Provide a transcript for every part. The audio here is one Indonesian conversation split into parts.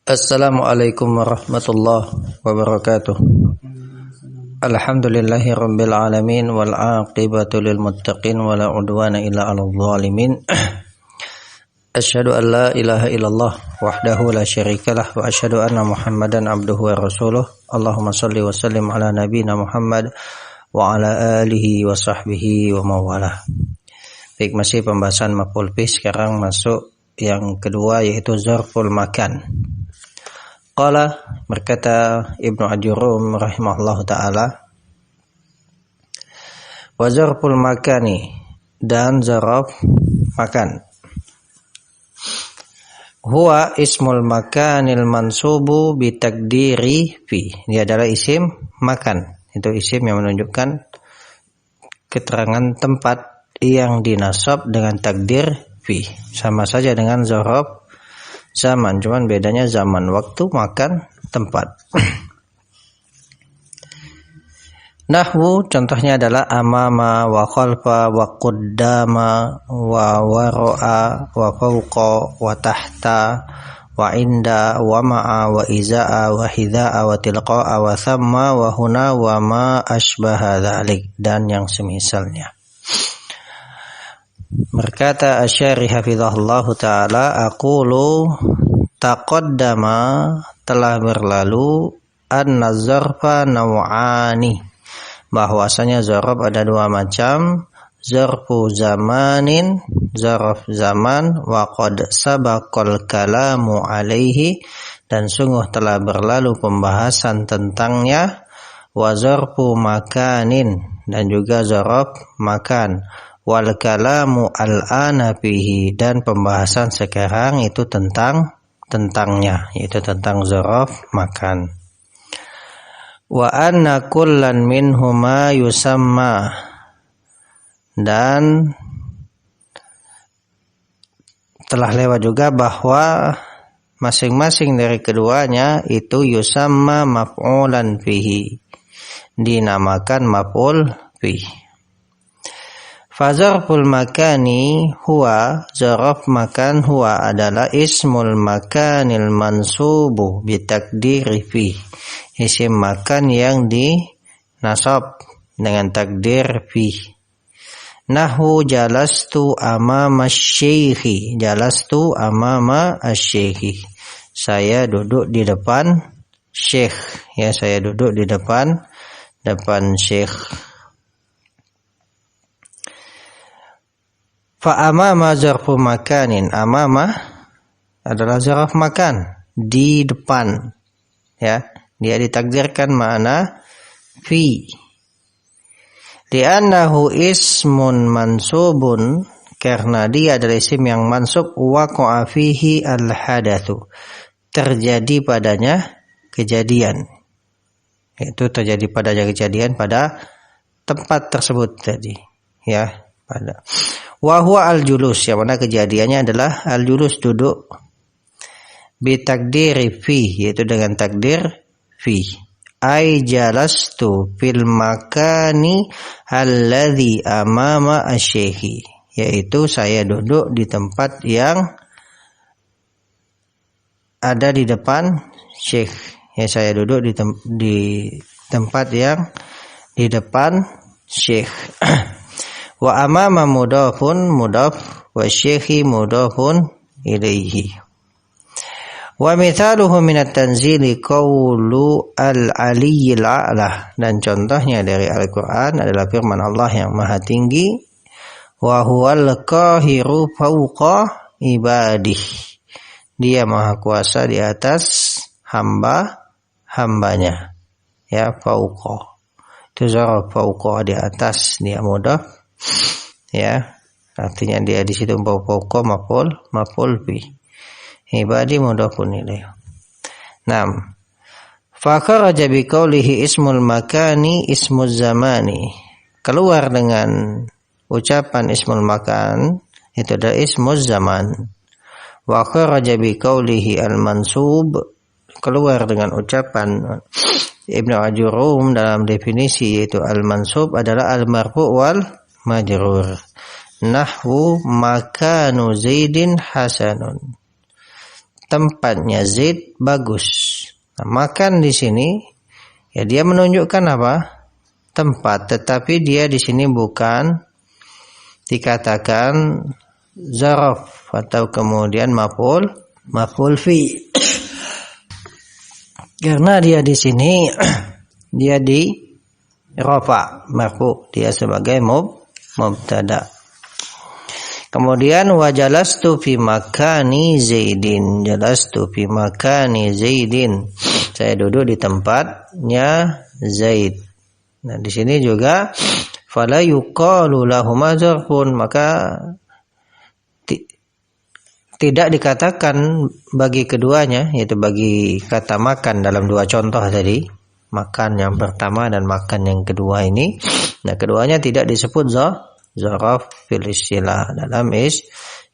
Assalamualaikum warahmatullahi wabarakatuh. Alhamdulillahi rabbil alamin wal aqibatu lil muttaqin wala udwana illa 'alal zalimin. Asyhadu an la ilaha illallah wahdahu la syarikalah wa asyhadu anna Muhammadan abduhu wa rasuluh. Allahumma shalli wa sallim ala nabiyyina Muhammad wa ala alihi wa sahbihi wa mawalah. Baik, masih pembahasan maf'ul bih, sekarang masuk yang kedua yaitu zarful makan. Qala, berkata Ibnu Ajurum rahimahullahu ta'ala, wa zarful makani, dan zaraf makan, huwa ismul makanil mansubu bitakdiri fi. Ini adalah isim makan, itu isim yang menunjukkan keterangan tempat yang dinasab dengan takdir fi. Sama saja dengan zaraf zaman, cuman bedanya zaman, waktu, makan, tempat. Nahwu, contohnya adalah amama wa khalfa wa qaddama wa wara'a wa fawqa wa tahta wa inda wa ma'a wa iza'a wa hidha'a wa tilqa'a wa thamma wa huna wa ma ashbaha dhalik, dan yang semisalnya. Berkata Asy-Syarih hafizahullahu ta'ala, aqulu taqaddama, telah berlalu, anna zarfa naw'ani, bahwasanya zarf ada dua macam, zarfu zamanin, zarf zaman, wa qad sabaqal kalamu alaihi, dan sungguh telah berlalu pembahasan tentangnya, wa zarfu makanin, dan juga zarf makan, wal kalamu al-ana fihi, dan pembahasan sekarang itu tentangnya, yaitu tentang zaraf makan. Wa anna kullan minhuma yusamma, dan telah lewat juga bahwa masing-masing dari keduanya itu yusamma maf'ulan fihi, dinamakan maf'ul fihi. Fazarful makani huwa, zaraf makan, huwa adalah ismul makanil mansubu bitakdiri fi, isim makan yang dinasab dengan takdir fi. Nahu jalastu amama syekhi, jalastu amama asyekhi, saya duduk di depan syekh, ya, saya duduk di depan syekh. Fa amama zarfu makanin, amama adalah zarf makan, di depan, ya, dia ditakdirkan makna fi. Li'annahu ismun mansubun, karena dia adalah isim yang mansub, waqa'a fihi al-hadatsu, terjadi padanya kejadian, itu terjadi padanya kejadian pada tempat tersebut tadi, ya, pada. Wa huwa al-julus, yang mana kejadiannya adalah al-julus, duduk, bitakdiri fi, yaitu dengan takdir fi. Ai jalastu fil makani alladhi amama asyekhi, yaitu saya duduk di tempat yang ada di depan syekh, ya, saya duduk di tempat yang di depan syekh. Wa amama mudafun mudaf, wa syekhi mudafun ilaihi. Wa mithaluhu minat tanzili qawlu al-aliyyil a'la, dan contohnya dari Al-Quran adalah firman Allah yang maha tinggi, wa huwal qahiru fawqa ibadih, dia maha kuasa di atas hambanya, ya, fawqa itu zarf, fawqa di atas, dia mudaf, ya, artinya dia di situ fawqa maf'ul bih, ibadi mudhafun ilaih. Naam. Fa kharaja bi qawlihi ismul makani ismuz zamani, keluar dengan ucapan ismul makan, itu adalah ismuz zaman. Wa kharaja bi qawlihi al mansub, keluar dengan ucapan Ibnu Ajurum dalam definisi, yaitu al mansub adalah al marfu' wal majrur. Nahwu makanu Zaidin hasanun, tempatnya Zaid bagus. Nah, makan di sini ya dia menunjukkan apa? Tempat, tetapi dia di sini bukan dikatakan zaraf atau kemudian maf'ul fi. Karena dia di sini dia di rafa marfu, dia sebagai mubtada. Kemudian wajalastu fi makani Zaidin, jalastu fi makani Zaidin, saya duduk di tempatnya Zaid. Nah di sini juga fala yuqalu lahuma zarfun, maka tidak dikatakan bagi keduanya, yaitu bagi kata makan dalam dua contoh tadi, makan yang pertama dan makan yang kedua ini. Nah keduanya tidak disebut zaraf fil istilah, dalam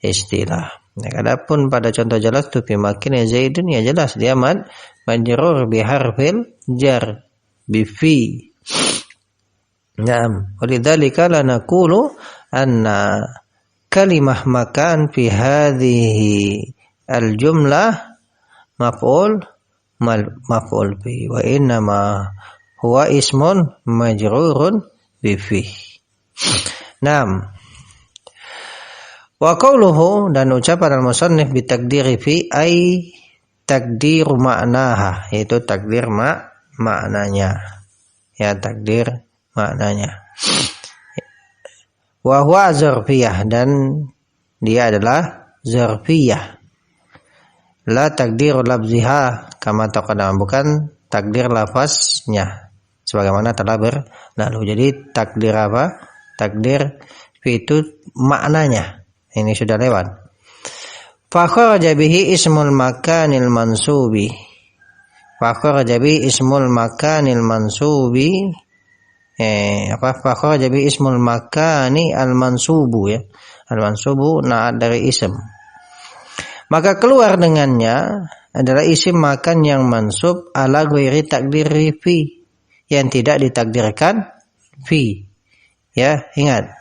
istilah. Nah, adapun pada contoh jelas tu fi makin Zaidun, ya jelas dia majrur bi harfil jar bi fi. Naam, walidzalika la naqulu anna kalimah makan fi hadhihi al-jumlah maf'ul fi wa innama huwa ismun majrurun bi fi. Naam. Wa qawluhu, dan ucapan al-musannif bi takdiri fi ay takdir maknaha, yaitu takdir maknanya. Ya, takdir maknanya. Wa huwa zarfiyah, dan dia adalah zarfiyah. La takdir lafziha kama taqaddama, bukan takdir lafaznya sebagaimana telah berlalu. Jadi takdir apa? Takdir itu maknanya. Ini sudah lewat. Fa kharaja bihi ismul makanil mansubi. Fa kharaja bihi ismul makanil mansubi. Fa kharaja bihi ismul makani al mansubu, ya. Al mansubu na'at dari ism. Maka keluar dengannya adalah isim makan yang mansub ala ghairi takdiri fi, yang tidak ditakdirkan fi. Ya, ingat.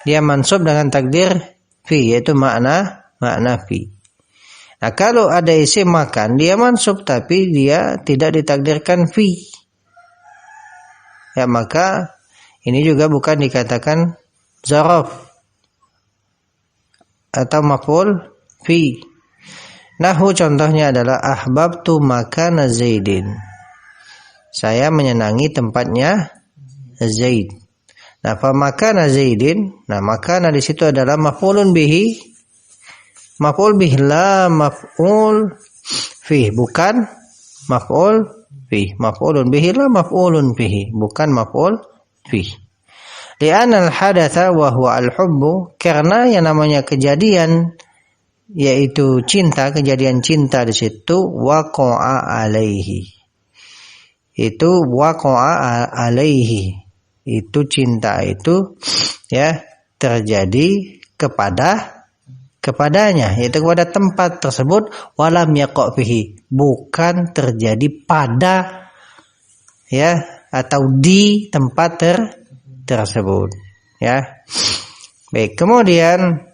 Dia mansub dengan takdir fi, yaitu makna fi. Nah, kalau ada isim makan, dia mansub tapi dia tidak ditakdirkan fi. Ya, maka ini juga bukan dikatakan zaraf atau maf'ul fi. Nahu contohnya adalah ahbabtu makana Zaidin. Saya menyenangi tempatnya Zaid. Nah, fa makana Zaidin, nah makana di situ adalah maf'ulun bihi. Maf'ul bihi la maf'ul fi, bukan maf'ul fi. Maf'ulun bihi la maf'ulun fihi, bukan maf'ul fi. Li'anna al-hadatha wa huwa al-hubbu, karena yang namanya kejadian yaitu cinta, kejadian cinta di situ waqa'a alaihi. Itu waqa'a alaihi. Itu cinta itu ya terjadi kepadanya, yaitu kepada tempat tersebut, walam yaqa' fihi, bukan terjadi pada ya atau di tempat tersebut, ya. Baik, kemudian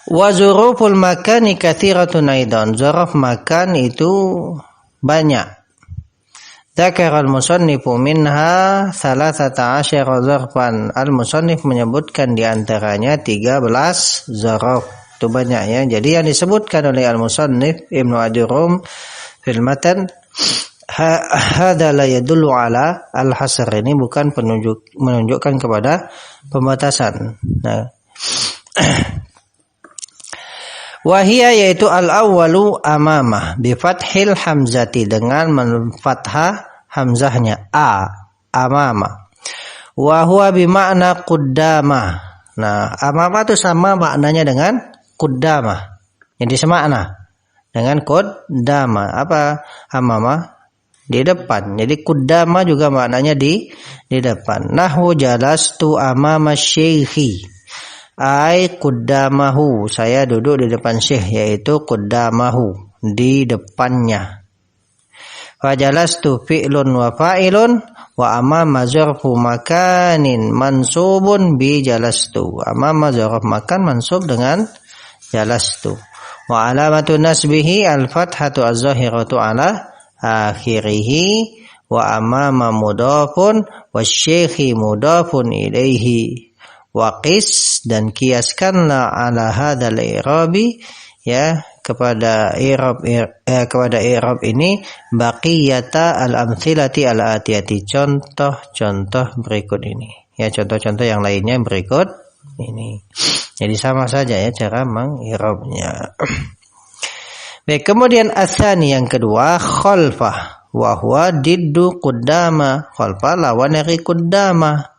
wa zuruful makani katsiratun aidan, zaraf makan itu banyak. Dzakara al-musannifu minha 13 zarfan. Al-musannif menyebutkan di antaranya 13 zaraf. Itu banyak, ya. Jadi yang disebutkan oleh al-musannif Ibnu Ajurum fil matan hadza la yadullu ala al-hasr, ini bukan menunjukkan kepada pembatasan. Nah, wahia yaitu al-awwalu amamah bi fathil hamzati, dengan menfathah hamzahnya amama. Wa huwa bi makna qaddama. Nah, amama itu sama maknanya dengan qaddama. Jadi semakna dengan qaddama. Apa amama? Di depan. Jadi qaddama juga maknanya di depan. Nahwu jalastu amama syekhi. Ai qaddamahu, saya duduk di depan syekh, yaitu qaddamahu, di depannya. Fajalastu fi'lun wa fa'ilun wa amama zarfu makanin mansubun bi jalastu. Amama zarf makan mansub dengan jalastu. Wa alamatu nasbihi al-fathatu az-zahiratu ala akhirih wa amama mudhafun wasyekhi mudhafun ilaihi. Wa qis, dan kiaskanlah ala hadzal i'rabi, ya, kepada i'rab ini baqiyata al-amthilati al-atiyati, contoh-contoh berikut ini. Ya, contoh-contoh yang lainnya berikut ini. Jadi sama saja ya cara meng'irabnya. Baik, kemudian asani yang kedua, khalfah wa huwa diddu quddama. Khalfah lawan dari quddama.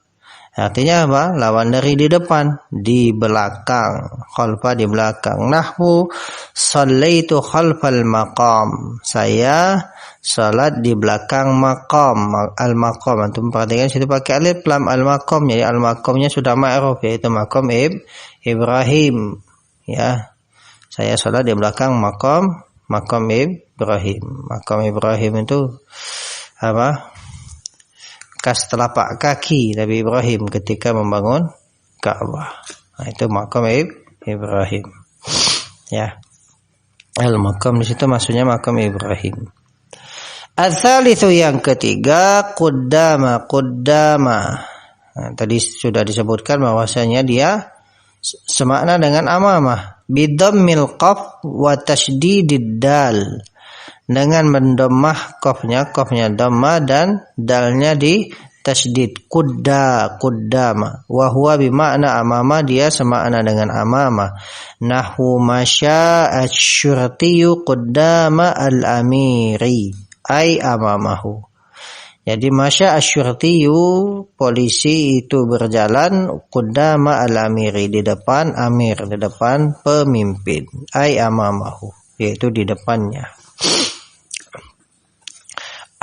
Artinya apa? Lawan dari di depan, di belakang. Khalfa di belakang. Nahwu shallaitu khalfal maqam. Saya salat di belakang maqam. Al-maqam, antum perhatikan situ pakai alif lam al-maqam. Jadi al-maqamnya sudah ma'ruf, yaitu maqam Ibrahim. Ya. Saya salat di belakang maqam Ibrahim. Maqam Ibrahim itu apa? Bekas telapak kaki Nabi Ibrahim ketika membangun Ka'bah. Nah, itu maqam Ibrahim. Ya. Al-maqam di situ maksudnya maqam Ibrahim. Ats-tsalitsu yang ketiga, quddama. Nah, tadi sudah disebutkan bahwasanya dia semakna dengan amamah. Bidhammil qaf wa tasydidid dal. Dengan mendomah qafnya dhammah dan dalnya di tasydid. Quddama. Wa huwa bimakna amama, dia semakna dengan amama. Nahwu masya asy-syurtiyyu quddama al-amiri, ay amamahu. Jadi masya asy-syurtiyyu, polisi itu berjalan, quddama al-amiri, di depan amir, di depan pemimpin, ay amamahu, yaitu di depannya.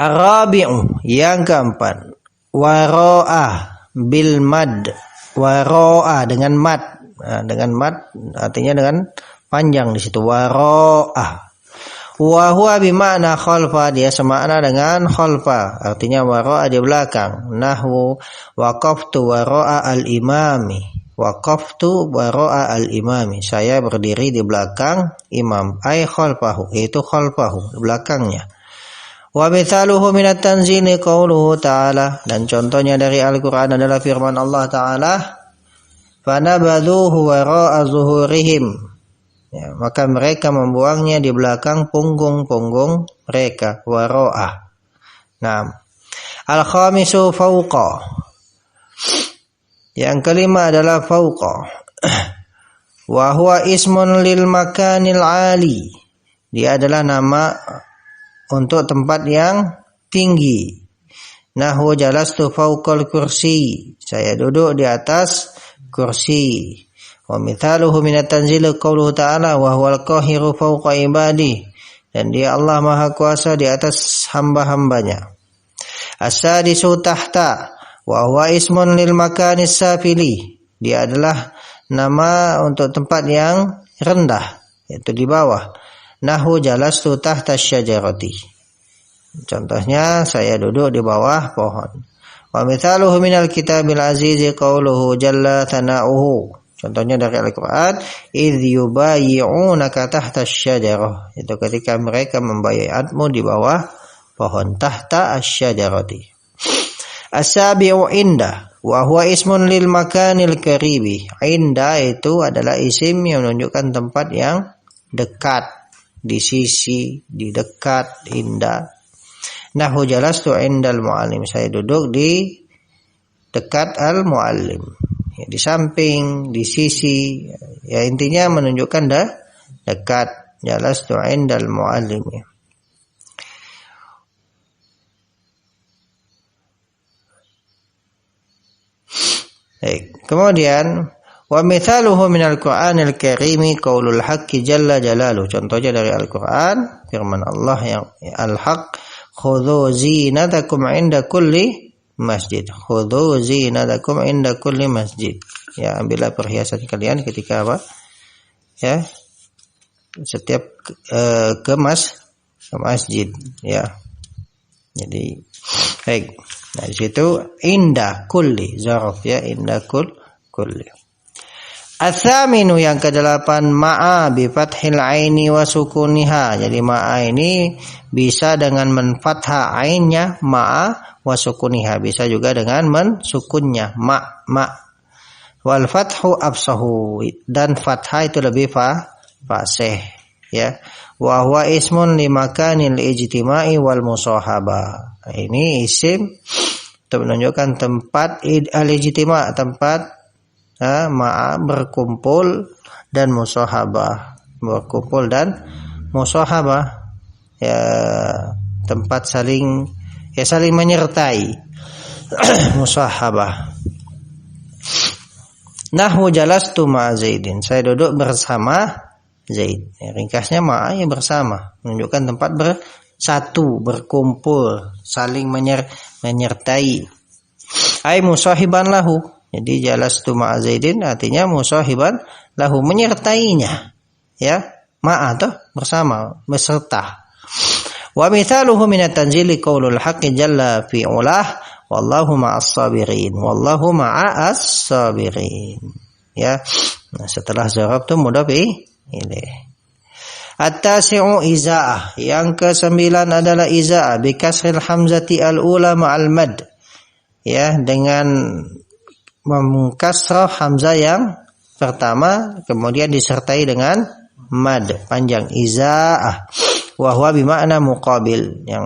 Arabi'u yang keempat, waro'ah bil mad. Waro'ah dengan mad. Nah, dengan mad artinya dengan panjang di situ. Waro'ah. Wa huwa bimakna khalfa, dia semakna dengan khalfa, artinya waro'ah di belakang. Nahwu waqaftu waro'a al-imami. Waqaftu waro'a al-imami, saya berdiri di belakang imam. Ay khalfahu, itu khalfahu, di belakangnya. Wa mithaluhu minat tanzili qauluhu ta'ala, dan contohnya dari Al-Quran adalah firman Allah Ta'ala, fanabadhuhu wara'a zuhurihim, ya, maka mereka membuangnya di belakang punggung-punggung mereka. Wara'a. Nah, al-khamisu fawqa, yang kelima adalah fawqa. Wa huwa ismun lil makanil ali, dia adalah nama untuk tempat yang tinggi. Nahwu jalastu fawqal kursi, saya duduk di atas kursi. Wa mithaluhu minat tanzil qauluhu ta'ala wa huwal qahiru fawqa ibadi, dan dia Allah Maha Kuasa di atas hamba-hambanya. As-sadisu tahta, wa huwa ismun lil makanis safili, dia adalah nama untuk tempat yang rendah, yaitu di bawah. Nahwu jalastu tahta syajarati, contohnya saya duduk di bawah pohon. Wa mithaluhu minal kitabil azizi qauluhu jalla thana'uhu, contohnya dari Al-Quran, idh yubayi'unaka tahta syajarah, itu ketika mereka membayatmu di bawah pohon. Tahta asyajarati. As-sabi'u inda, wa huwa ismun lil makanil qaribi. Inda itu adalah isim yang menunjukkan tempat yang dekat, di sisi, di dekat, indah. Nahwu jalastu indal muallim, saya duduk di dekat al-muallim, ya, di samping, di sisi, ya intinya menunjukkan dekat. Jalastu indal muallim, ya. Baik. Kemudian wa mithaluhu minal Qur'anil Karimi qaulul haqqi jalla jalaluhu, contohnya dari Al-Qur'an firman Allah yang al-haq, khudhu zinatakum inda kulli masjid. Khudhu zinatakum inda kulli masjid, ya, ambillah perhiasan kalian ketika apa? Ya, setiap ke masjid, ya. Jadi baik. Nah, di situ inda kulli zarf, ya, inda kulli. Ats-tsaminu yang ke-8 ma'a bi fathil aini wa sukuniha. Jadi ma'a ini bisa dengan menfathah ainnya ma'a wa sukuniha, bisa juga dengan mensukunnya ma. Wal fathu absahu, dan fathah itu lebih fasih ya. Wa huwa ismun li makanil ijtima'i wal musahabah. Ini isim untuk menunjukkan tempat al-ijtima', tempat ma'a berkumpul dan musahabah, berkumpul dan musahabah ya, tempat saling menyertai musahabah. Nahwu jalastu ma'a Zaidin, saya duduk bersama Zaid. Ya, ringkasnya ma'a ya bersama, menunjukkan tempat bersatu, berkumpul, saling menyertai. Ai musahiban lahu. Jadi jalastu ma'a Zaidin artinya musahiban lahu, menyertainya. Ya, ma'a tuh bersama, beserta. Wa mithaluhu minat tanzili qaulul haqqi jalla fi ulah wallahu ma'as sabirin. Wallahu ma'as sabirin. Ya. Nah, setelah zarab tu mudhaf ilaih. At-tasi'u iza'ah. Yang ke-9 adalah iza'ah bi kasril hamzati al-ula ma'al mad. Ya, dengan memkasrah hamzah yang pertama kemudian disertai dengan mad panjang, iza'ah. Wa huwa bimakna muqabil, yang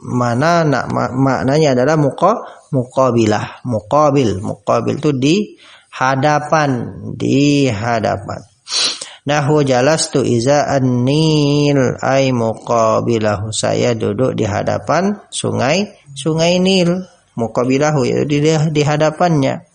mana maknanya adalah muqabilah. Muqabil itu di hadapan. Nahwu jalastu iza'an nil ay muqabilahu, saya duduk di hadapan sungai Nil. Muqabilahu yaitu di hadapannya.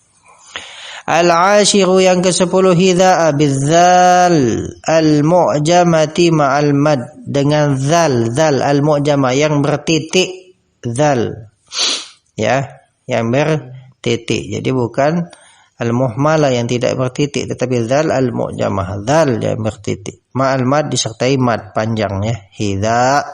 Al-ashiru yang ke-10 hidha'a bidzal al-mu'jamati ma'al mad, dengan zal al-mu'jamah yang bertitik, zal ya, yang bertitik. Jadi bukan al-muhmalah yang tidak bertitik, tetapi zal al-mu'jamah, zal yang bertitik, ma'al mad disertai mad panjang ya, hidha'.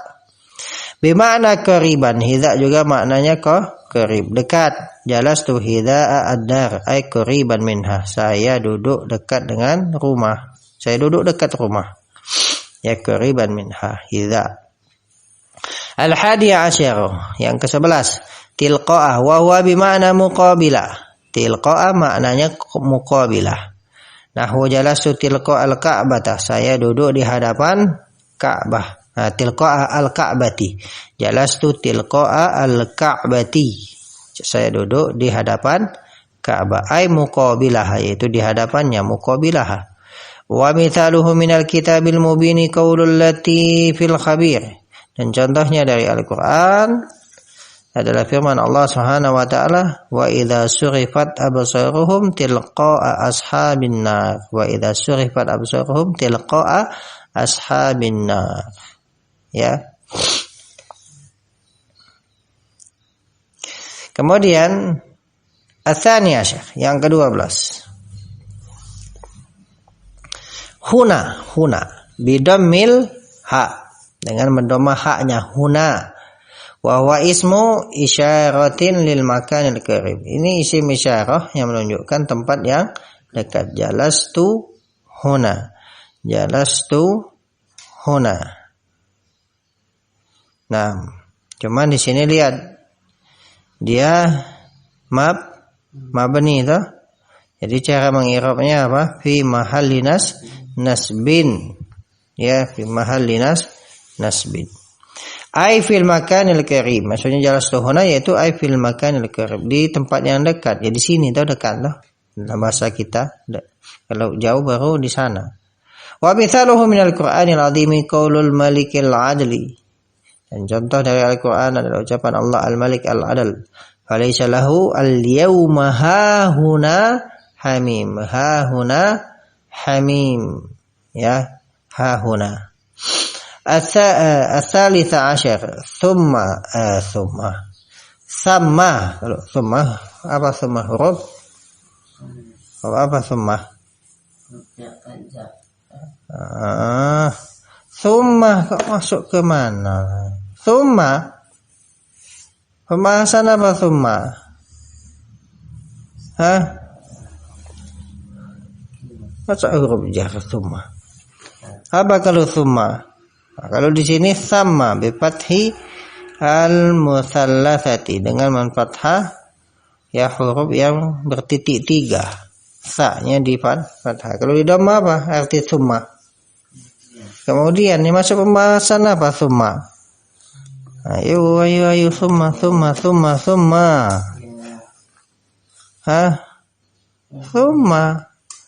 Bimakna qariban, hidha' juga maknanya qarib, dekat. Jalastu hidha'a ad-dar ay qariban minha, saya duduk dekat dengan rumah. Saya duduk dekat rumah. Ya, qariban minha, hidha'. Al-hadiya asyara yang ke-11 tilqa'ah wa huwa bimakna muqabilah. Tilqa'ah maknanya muqabilah. Nahwu jalastu tilqa'al ka'bah, saya duduk di hadapan Ka'bah. Nah, tilqa'a al-ka'bati. Jalastu tilqa'a al-ka'bati, saya duduk di hadapan Ka'bah. Ai muqabilah, yaitu di hadapannya, muqabilah. Wa mithaluhu minal kitabil mubini qaulul latifil khabir. Dan contohnya dari Al-Qur'an adalah firman Allah Subhanahu wa taala, wa idza surifat absaruhum tilqa'a ashabin nar. Wa idza surifat absaruhum tilqa'a ashabin nar. Ya. Kemudian ats-tsani asyar yang ke-12. Huna bidammil ha, dengan mendomah haknya huna. Wa huwa ismu isyaratin lil makanil qarib. Ini isim isyarah yang menunjukkan tempat yang dekat. Jalastu huna. Nah, cuman di sini lihat dia mabni itu. Jadi cara mengirabnya apa? Fi mahalli nasbin. Ya, fi mahalli nasbin. Ai fil makanil qarib. Maksudnya jalastu huna yaitu ai fil makanil qarib, di tempat yang dekat. Ya di sini tuh dekat loh. Dalam bahasa kita. Kalau jauh baru di sana. Wa mithaluhu minal Qur'anil 'azimi qaulul malikil 'adli. Dan contoh dari Al-Qur'an adalah ucapan Allah Al-Malik Al-Adl. Falaysa lahu al-yawma hahuna hamim. Ya, hahuna. Ats-tsalitsah asyar thumma. Kalau thumma apa thumma huruf? Apa thumma? Thumma kok masuk ke mana? Thumma pembahasan apa thumma? Masa huruf jar thumma? Apa kalau thumma? Nah, kalau di sini thamma bi fathi al-mutsallatsati dengan fathah ya huruf yang bertitik 3. Sa-nya di fathah. Kalau di dhamma apa arti thumma? Kemudian ini masuk pembahasan apa thumma? Ayo thumma. Hah? Thumma.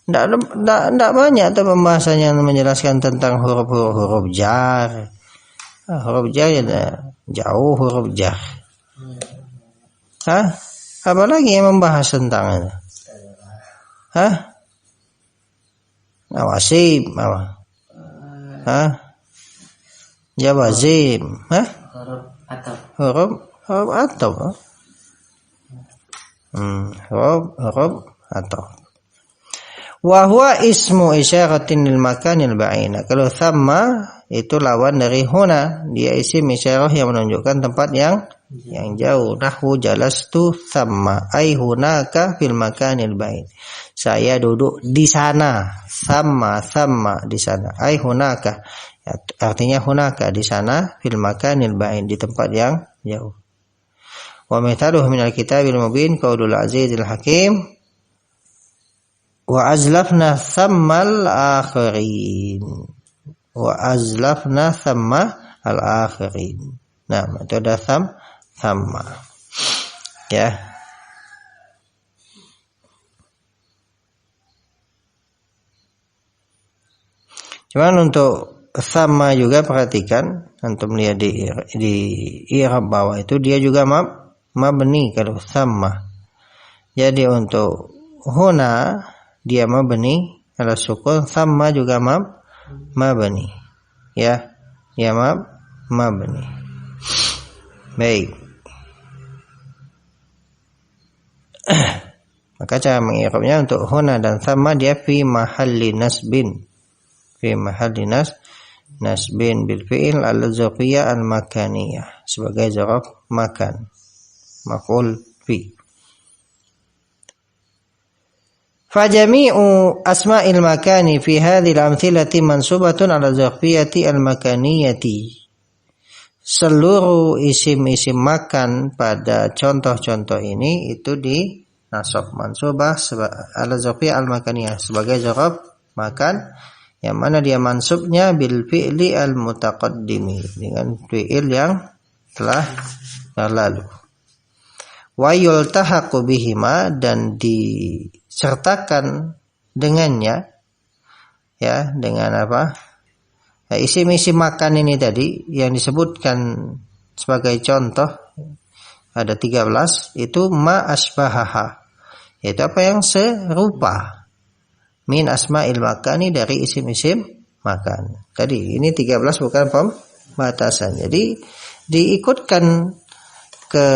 Tidak banyak tuh pembahasannya yang menjelaskan tentang huruf jar. Huruf jar ya jauh huruf jar. Hah? Apalagi yang membahas tentang itu? Hah? Nawasib apa? Hah? Jawazim. Hah? Huruf atau? Huruf atau. Wa huwa ismu isyaratin lil makanil ba'ina. Kalau thamma itu lawan dari huna, dia isim isyarah yang menunjukkan tempat yang jauh. Nahwu jalastu thamma ai hunaka fil makanil ba'in. Saya duduk di sana. Thamma di sana. Ai hunaka. Artinya hunaka di sana fil makanil ba'in, di tempat yang jauh. Wa mithaluhu minal kitabil mubin qaulul azizil hakim wa azlafna thammal akhirin. Wa azlafna thamma al akhirin. Nah, itu ada thamma. Ya. Cuman untuk thamma juga perhatikan, antum lihat di i'rab bawah itu dia juga mabni kalau thamma. Jadi untuk huna dia mabni ala sukun, thamma juga mabni. Ya, dia mabni. Baik. Maka cara mengirabnya untuk huna dan thamma dia fi mahalli nasbin. Fi mahalli nasbin bil fi'il al-zarfiyah al-makaniyah sebagai zarf makan. Maf'ul fi. Fajami'u asma'il makani fi hadhil amthilati mansubatun ala zarfiyati al-makaniyati. Seluruh isim-isim makan pada contoh-contoh ini itu di nasab mansubah ala zarfiyah al-makaniyah sebagai zarf makan, yang mana dia mansubnya bil fi'li al-mutaqaddimi dengan fi'il yang telah berlalu. Wa yultahaqu bihima dan disertakan dengannya, ya, dengan apa? Ya, isim-isim makan ini tadi yang disebutkan sebagai contoh ada 13 itu ma asbahaha, yaitu apa yang serupa min asma'il makani dari isim-isim makan. Tadi ini 13 bukan pembatasan. Jadi diikutkan ke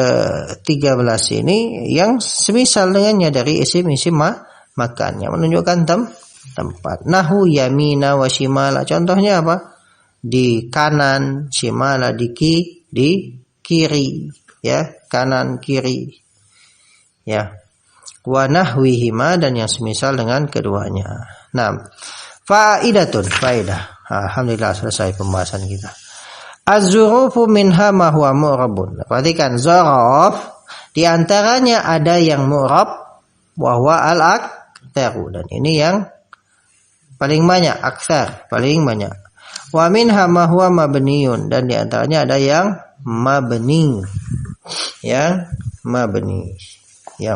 13 ini yang semisal dengannya dari isim-isim makan yang menunjukkan tempat. Nahu yamina wa shimala. Contohnya apa? Di kanan, shimala di kiri, ya, kanan kiri. Ya. Wa nahwihima dan yang semisal dengan keduanya. Nah, faedah. Alhamdulillah selesai pembahasan kita. Az-zurufu minha ma huwa mu'rabun. Perhatikan zaraf di antaranya ada yang mu'rab wa huwa al-aktsaru, dan ini yang paling banyak, aktsar, paling banyak. Wa minha ma huwa mabniyun, dan di antaranya ada yang mabni. Yang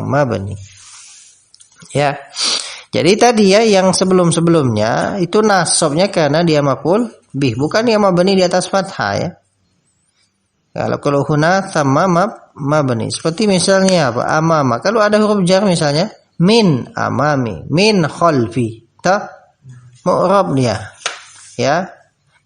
mabni. Ya. Jadi tadi ya yang sebelum-sebelumnya itu nasabnya karena dia maf'ul bih, bukan dia mabni di atas fathah ya. Kalau huna sama mabni. Seperti misalnya apa? Amama. Kalau ada huruf jar misalnya min amami, min khalfi. Mu'rab dia. Ya.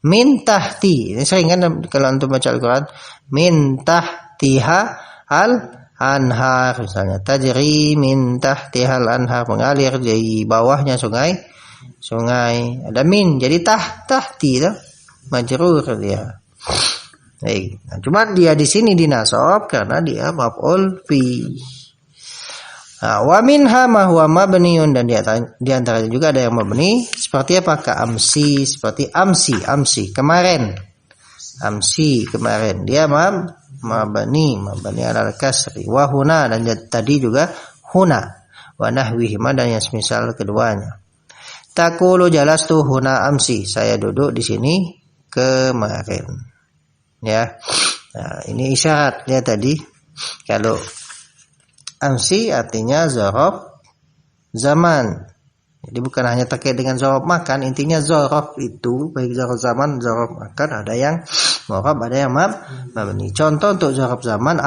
Min tahti. Ini sering kan kalau antum baca Al-Qur'an, min tahtiha al-anhar misalnya. Tajri min tahtihal anhar, mengalir di bawahnya sungai. Ada min, jadi tahti itu majrur dia. Nah, cuma dia di sini dinasab karena dia maf'ul fi. Wa minha ma huwa mabniun, dan di antaranya juga ada yang mabni seperti apa? Ka amsi, seperti amsi kemarin. Amsi kemarin dia mabni alal kasri. Wa huna, dan tadi juga huna. Wa nahwihi, dan yang semisal keduanya. Taqulu jalastu huna amsi, saya duduk di sini kemarin. Ya. Nah, ini isyaratnya tadi. Kalau amsi artinya zaraf zaman. Jadi bukan hanya terkait dengan zaraf makan, intinya zaraf itu baik zaraf zaman, zaraf makan, ada yang mu'rab, ada yang mabni. Contoh untuk zaraf zaman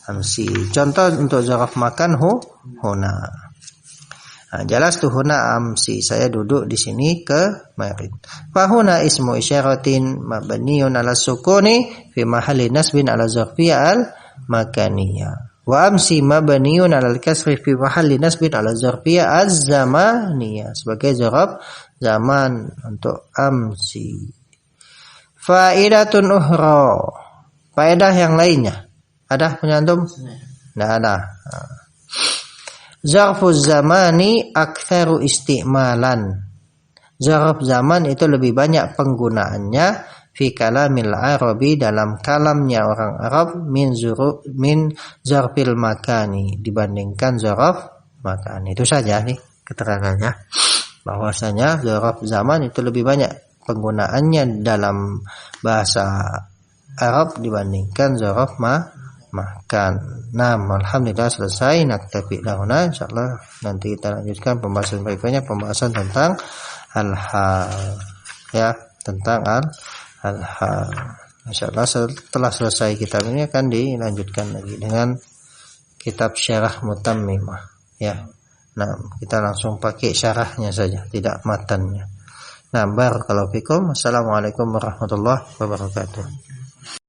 amsi. Contoh untuk zaraf makan huna. Jalastu huna amsi, saya duduk di sini kemarin. Fa huna ismu isyaratin mabniun ala sukuni fi mahalli nasbin ala zarfiyah al makaniyah. Wa amsi mabniun ala al-kasri fi mahalli nasbin ala zarfiyah az-zamaniyah, sebagai zarf zaman untuk amsi. Faidatun ukhra, faedah yang lainnya. Ada penyantum? Enggak ada. Zarfuz zamani aktsaru isti'malan. Zarf zaman itu lebih banyak penggunaannya fi kalamil arabi, dalam kalamnya orang Arab, min zarfil makani, dibandingkan zarf makan. Itu saja nih keterangannya, bahwasanya zarf zaman itu lebih banyak penggunaannya dalam bahasa Arab dibandingkan zarf makan. Nah, alhamdulillah selesai. Naktafi lahuna, insyaallah nanti kita lanjutkan pembahasan berikutnya, pembahasan tentang al-hal, ya, tentang al-hal. Insyaallah setelah selesai kitab ini akan dilanjutkan lagi dengan kitab Syarah Mutammimah, ya. Nah, kita langsung pakai syarahnya saja, tidak matannya. Nah, barakallahu fikum. Assalamualaikum warahmatullahi wabarakatuh.